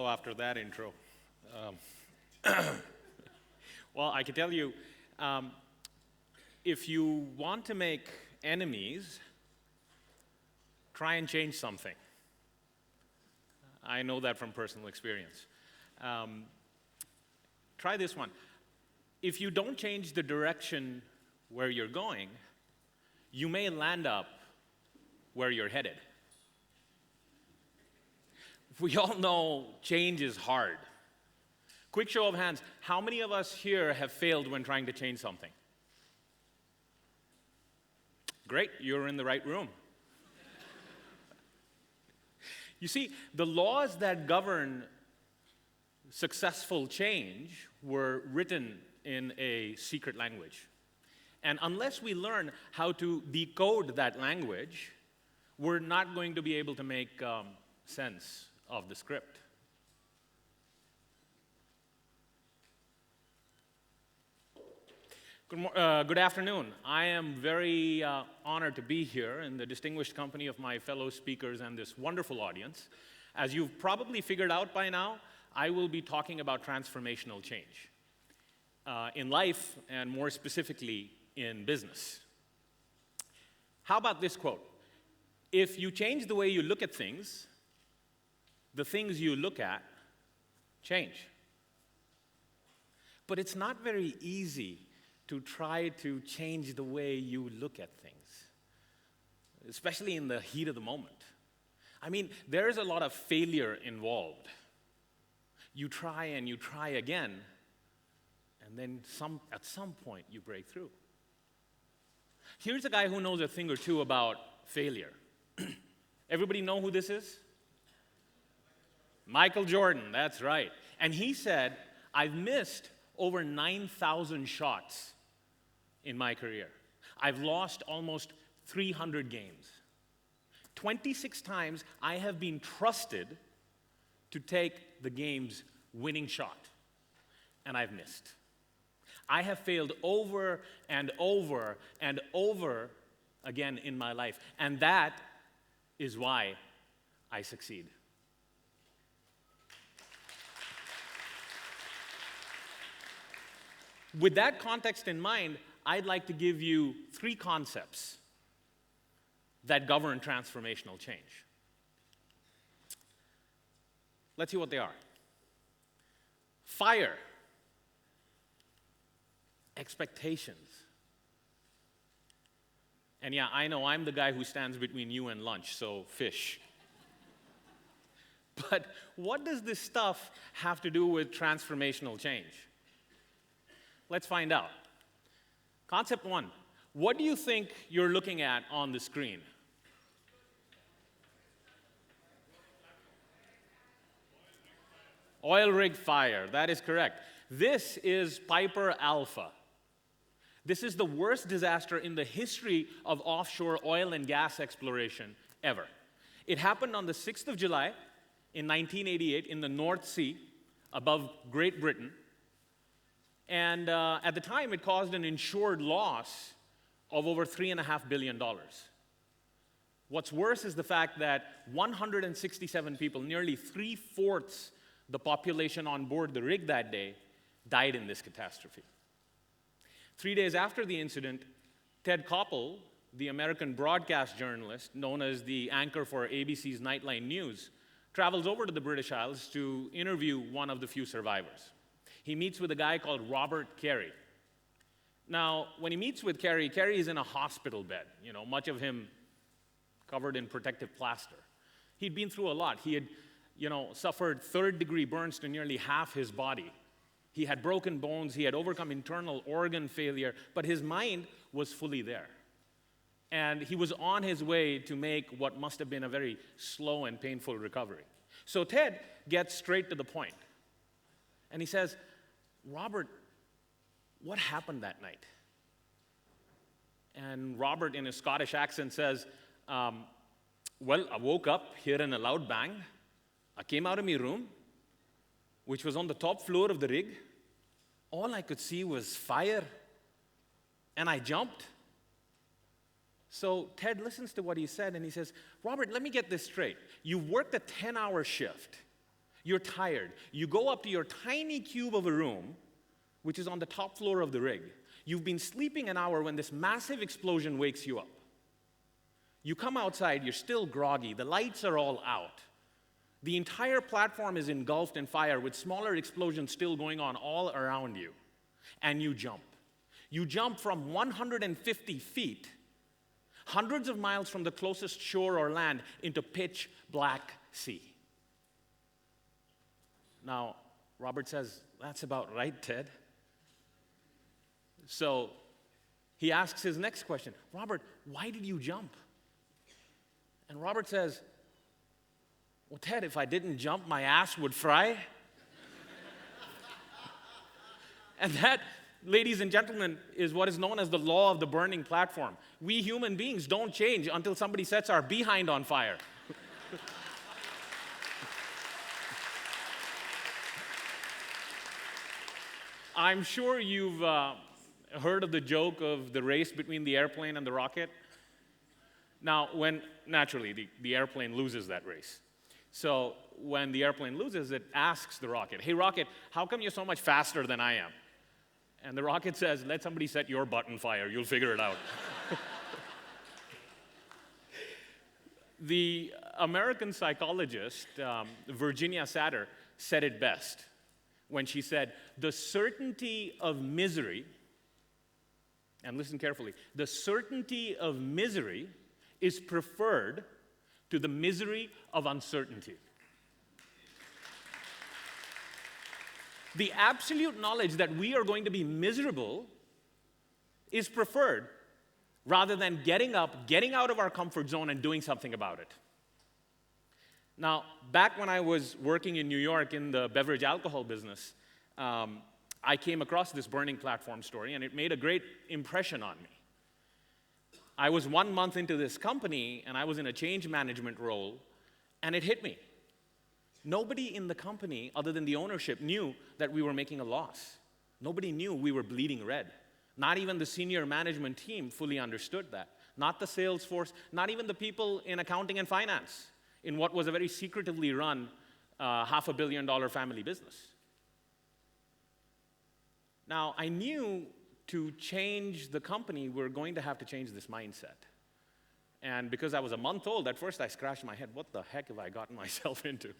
After that intro. Um, well, I can tell you, if you want to make enemies, try and change something. I know that from personal experience. Try this one. If you don't change the direction where you're going, you may land up where you're headed. We all know change is hard. Quick show of hands, how many of us here have failed when trying to change something? Great, you're in the right room. You see, the laws that govern successful change were written in a secret language. And unless we learn how to decode that language, we're not going to be able to make sense of the script. Good afternoon. I am very honored to be here in the distinguished company of my fellow speakers and this wonderful audience. As you've probably figured out by now, I will be talking about transformational change in life and more specifically in business. How about this quote? If you change the way you look at things, the things you look at change. But it's not very easy to try to change the way you look at things, especially in the heat of the moment. I mean, there's a lot of failure involved. You try and you try again, and then at some point you break through. Here's a guy who knows a thing or two about failure. Everybody know who this is? Michael Jordan, that's right. And he said, I've missed over 9,000 shots in my career. I've lost almost 300 games. 26 times I have been trusted to take the game's winning shot, and I've missed. I have failed over and over and over again in my life, and that is why I succeed. With that context in mind, I'd like to give you 3 concepts that govern transformational change. Let's see what they are. Fire, expectations. And yeah, I know I'm the guy who stands between you and lunch, so fish. But what does this stuff have to do with transformational change? Let's find out. Concept 1, what do you think you're looking at on the screen? Oil rig fire, that is correct. This is Piper Alpha. This is the worst disaster in the history of offshore oil and gas exploration ever. It happened on the 6th of July in 1988 in the North Sea above Great Britain. And at the time, it caused an insured loss of over $3.5 billion. What's worse is the fact that 167 people, nearly 3/4 the population on board the rig that day, died in this catastrophe. 3 days after the incident, Ted Koppel, the American broadcast journalist known as the anchor for ABC's Nightline News, travels over to the British Isles to interview one of the few survivors. He meets with a guy called Robert Carey. Now, when he meets with Carey, Carey is in a hospital bed, much of him covered in protective plaster. He'd been through a lot. He had, suffered 3rd-degree burns to nearly half his body. He had broken bones. He had overcome internal organ failure, but his mind was fully there. And he was on his way to make what must have been a very slow and painful recovery. So Ted gets straight to the point. And he says, Robert, what happened that night? And Robert, in his Scottish accent, says, well, I woke up hearing a loud bang. I came out of my room, which was on the top floor of the rig. All I could see was fire, and I jumped. So Ted listens to what he said, and he says, Robert, let me get this straight. You worked a 10-hour shift. You're tired. You go up to your tiny cube of a room, which is on the top floor of the rig. You've been sleeping an hour when this massive explosion wakes you up. You come outside, you're still groggy, the lights are all out. The entire platform is engulfed in fire with smaller explosions still going on all around you. And you jump. You jump from 150 feet, hundreds of miles from the closest shore or land, into pitch black sea. Now, Robert says, "That's about right, Ted." So he asks his next question, "Robert, why did you jump?" And Robert says, "Well, Ted, if I didn't jump, my ass would fry." And that, ladies and gentlemen, is what is known as the law of the burning platform. We human beings don't change until somebody sets our behind on fire. I'm sure you've heard of the joke of the race between the airplane and the rocket. Now, naturally, the airplane loses that race. So when the airplane loses, it asks the rocket, "Hey, rocket, how come you're so much faster than I am?" And the rocket says, "Let somebody set your butt on fire. You'll figure it out." The American psychologist, Virginia Satter, said it best when she said, "The certainty of misery," and listen carefully, "the certainty of misery is preferred to the misery of uncertainty." The absolute knowledge that we are going to be miserable is preferred rather than getting up, getting out of our comfort zone and doing something about it. Now, back when I was working in New York in the beverage alcohol business, I came across this burning platform story, and it made a great impression on me. I was 1 month into this company, and I was in a change management role, and it hit me. Nobody in the company, other than the ownership, knew that we were making a loss. Nobody knew we were bleeding red. Not even the senior management team fully understood that. Not the sales force, not even the people in accounting and finance, in what was a very secretively run $500 million family business. Now, I knew to change the company, we're going to have to change this mindset. And because I was a month old, at first I scratched my head, what the heck have I gotten myself into?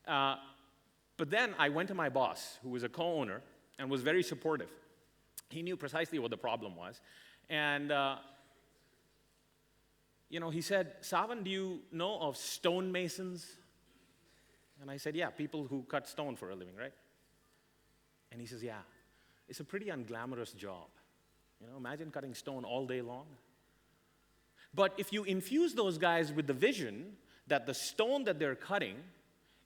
But then I went to my boss, who was a co-owner, and was very supportive. He knew precisely what the problem was. And he said, "Sawan, do you know of stonemasons?" And I said, "Yeah, people who cut stone for a living, right?" And he says, "Yeah, it's a pretty unglamorous job. Imagine cutting stone all day long. But if you infuse those guys with the vision that the stone that they're cutting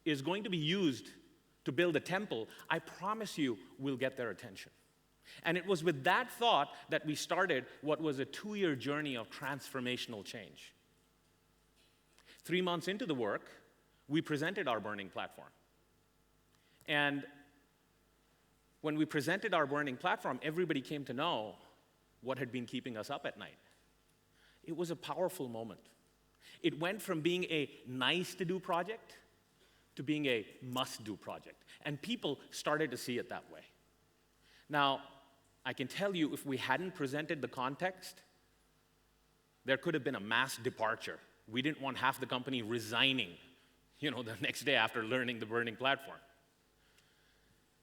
is going to be used to build a temple, I promise you we'll get their attention." And it was with that thought that we started what was a 2-year journey of transformational change. 3 months into the work, we presented our burning platform. And when we presented our burning platform, everybody came to know what had been keeping us up at night. It was a powerful moment. It went from being a nice-to-do project to being a must-do project. And people started to see it that way. Now, I can tell you, if we hadn't presented the context, there could have been a mass departure. We didn't want half the company resigning, the next day after learning the burning platform.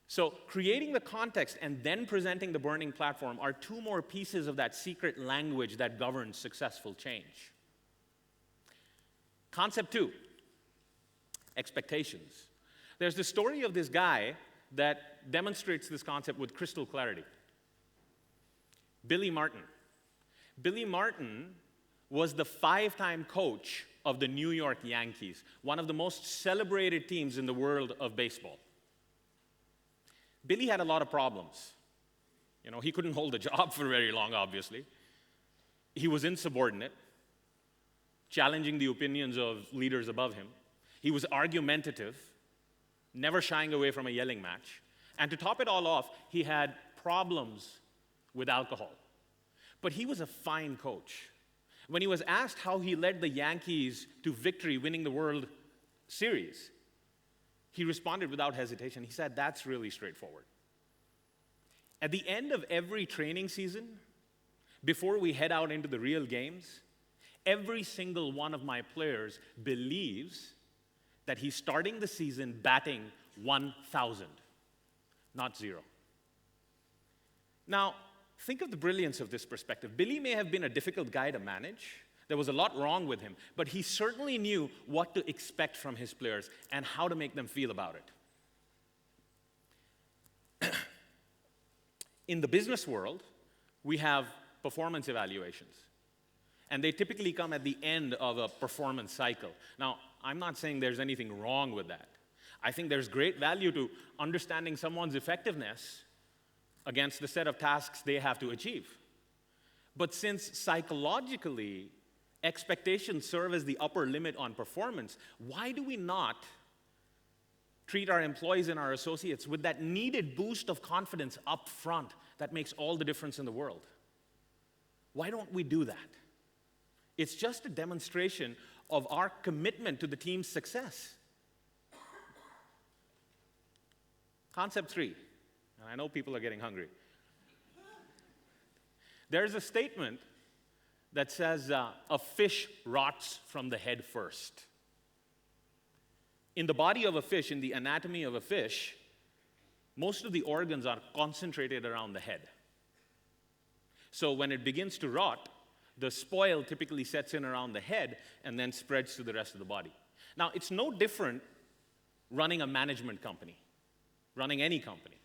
So creating the context and then presenting the burning platform are 2 more pieces of that secret language that governs successful change. Concept 2, expectations. There's the story of this guy that demonstrates this concept with crystal clarity. Billy Martin. Billy Martin was the 5-time coach of the New York Yankees, one of the most celebrated teams in the world of baseball. Billy had a lot of problems. He couldn't hold a job for very long, obviously. He was insubordinate, challenging the opinions of leaders above him. He was argumentative, never shying away from a yelling match. And to top it all off, he had problems with alcohol. But he was a fine coach. When he was asked how he led the Yankees to victory, winning the World Series, He responded without hesitation. He said, that's really straightforward. At the end of every training season, before we head out into the real games, every single one of my players believes that he's starting the season batting 1,000, not 0. Now, think of the brilliance of this perspective. Billy may have been a difficult guy to manage. There was a lot wrong with him, but he certainly knew what to expect from his players and how to make them feel about it. In the business world, we have performance evaluations, and they typically come at the end of a performance cycle. Now, I'm not saying there's anything wrong with that. I think there's great value to understanding someone's effectiveness against the set of tasks they have to achieve. But since psychologically, expectations serve as the upper limit on performance, why do we not treat our employees and our associates with that needed boost of confidence up front that makes all the difference in the world? Why don't we do that? It's just a demonstration of our commitment to the team's success. Concept 3, and I know people are getting hungry. There's a statement that says a fish rots from the head first. In the body of a fish, in the anatomy of a fish, most of the organs are concentrated around the head. So when it begins to rot, the spoil typically sets in around the head and then spreads to the rest of the body. Now, it's no different running a management company, running any company.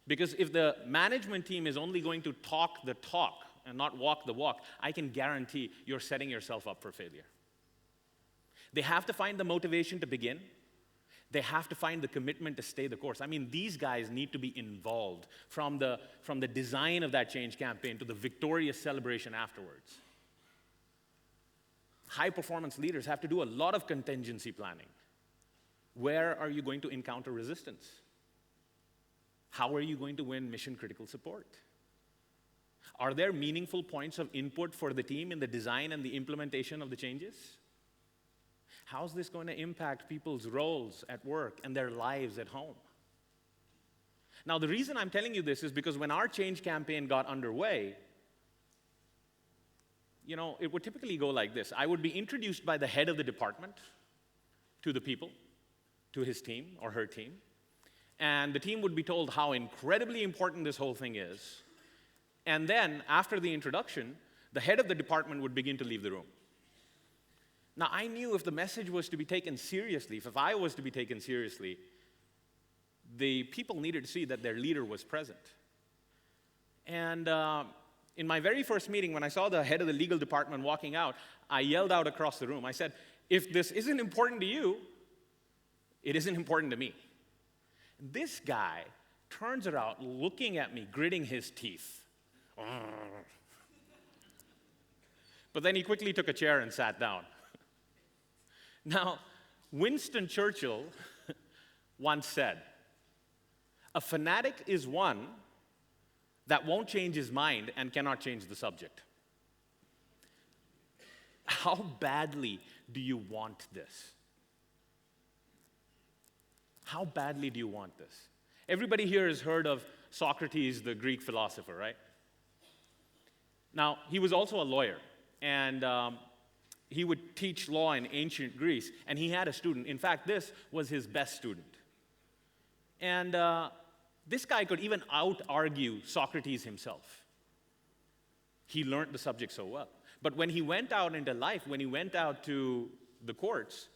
Because if the management team is only going to talk the talk and not walk the walk, I can guarantee you're setting yourself up for failure. They have to find the motivation to begin. They have to find the commitment to stay the course. I mean, these guys need to be involved from the design of that change campaign to the victorious celebration afterwards. High-performance leaders have to do a lot of contingency planning. Where are you going to encounter resistance? How are you going to win mission-critical support? Are there meaningful points of input for the team in the design and the implementation of the changes? How's this going to impact people's roles at work and their lives at home? Now, the reason I'm telling you this is because when our change campaign got underway, it would typically go like this. I would be introduced by the head of the department to the people, to his team or her team, and the team would be told how incredibly important this whole thing is. And then, after the introduction, the head of the department would begin to leave the room. Now, I knew if the message was to be taken seriously, if I was to be taken seriously, the people needed to see that their leader was present. And in my very first meeting, when I saw the head of the legal department walking out, I yelled out across the room. I said, if this isn't important to you, it isn't important to me. This guy turns around, looking at me, gritting his teeth. But then he quickly took a chair and sat down. Now, Winston Churchill once said, a fanatic is one that won't change his mind and cannot change the subject. How badly do you want this? How badly do you want this? Everybody here has heard of Socrates, the Greek philosopher, right? Now, he was also a lawyer, and he would teach law in ancient Greece, and he had a student. In fact, this was his best student. And this guy could even out-argue Socrates himself. He learned the subject so well. But when he went out into life, when he went out to the courts,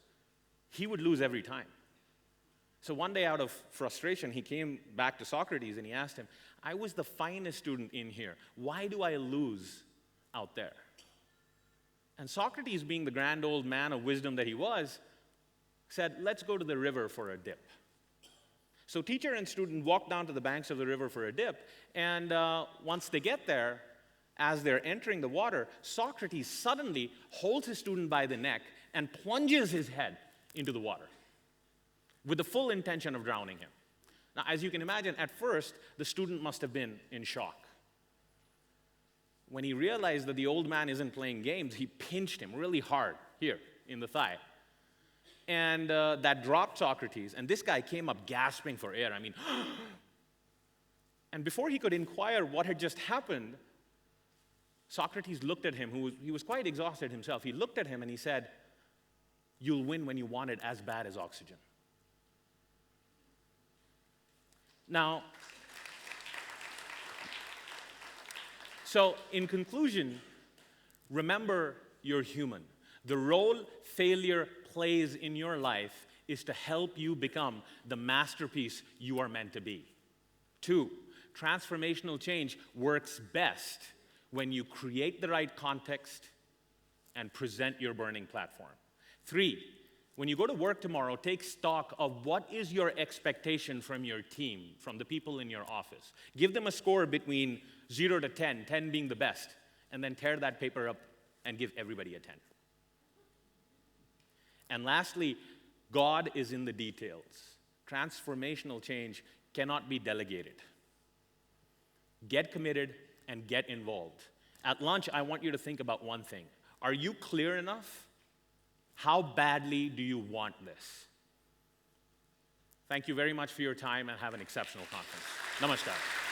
he would lose every time. So one day, out of frustration, he came back to Socrates and he asked him, I was the finest student in here. Why do I lose out there? And Socrates, being the grand old man of wisdom that he was, said, let's go to the river for a dip. So teacher and student walk down to the banks of the river for a dip, and once they get there, as they're entering the water, Socrates suddenly holds his student by the neck and plunges his head into the water with the full intention of drowning him. Now, as you can imagine, at first, the student must have been in shock. When he realized that the old man isn't playing games, he pinched him really hard here in the thigh. and that dropped Socrates, and this guy came up gasping for air. I mean, and before he could inquire what had just happened, Socrates looked at him, he was quite exhausted himself. He looked at him and he said, "You'll win when you want it as bad as oxygen." Now, so in conclusion, remember you're human. The role failure plays in your life is to help you become the masterpiece you are meant to be. 2, transformational change works best when you create the right context and present your burning platform. 3, when you go to work tomorrow, take stock of what is your expectation from your team, from the people in your office. Give them a score between 0 to 10, 10 being the best, and then tear that paper up and give everybody a 10. And lastly, God is in the details. Transformational change cannot be delegated. Get committed and get involved. At lunch, I want you to think about one thing. Are you clear enough? How badly do you want this? Thank you very much for your time and have an exceptional conference. Namaskar.